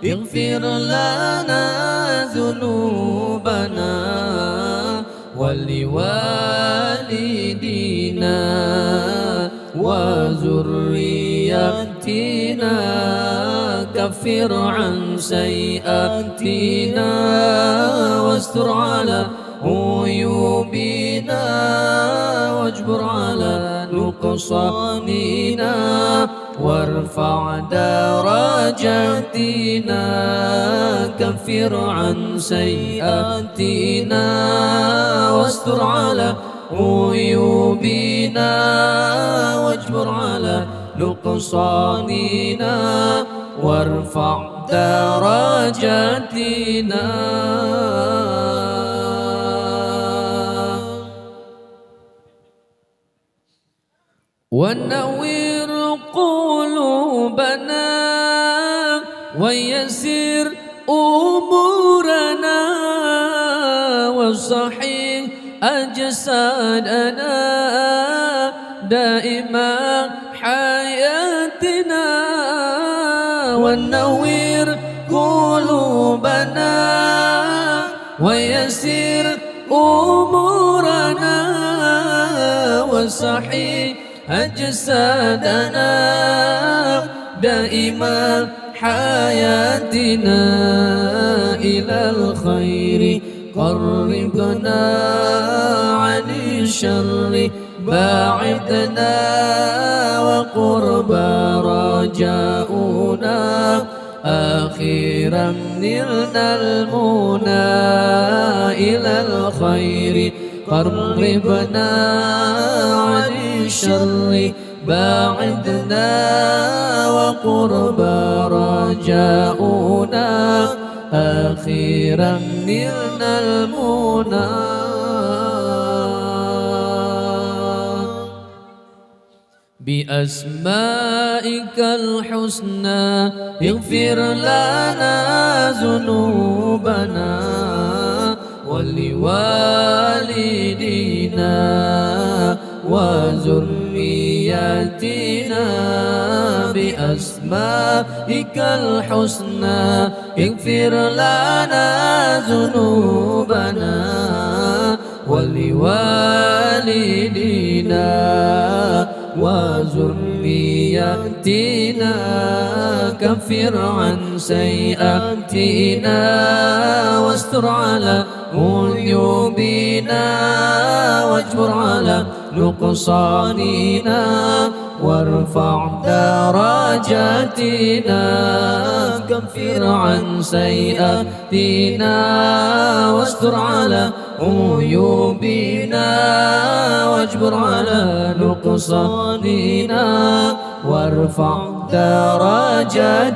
اغفر لنا ذنوبنا ولوالدينا وذريتنا كفر عن سيئاتنا واستر على عيوبنا واجبر على نقصاننا وارفع درجاتنا كفر عن سيئاتنا واستر على عيوبنا واجبر على نقصاننا وارفع درجاتنا ونوّر قلوبنا ويسر أمورنا وصحح أجسادنا دائما حياتنا ونوّر قلوبنا ويسر أمورنا وصحح أجسادنا دائما حياتنا إلى الخير قربنا عن الشر باعدنا وقرب رجاؤنا أخيرا نلنا المنى إلى الخير قربنا عن الشر باعدنا وقرب رجاؤنا أخيرا نلنا المنى بأسمائك الحسنى اغفر لنا ذنوبنا ولوالدينا وذرياتنا بأسمائك الحسنى اغفر لنا ذنوبنا ولوالدينا وذرياتنا كفر عن سيئاتنا واستر على عيوبنا واجبر على نقصاننا وارفع درجاتنا كفر عن سيئاتنا واستر على عيوبنا واجبر على نقصاننا وارفع درجاتنا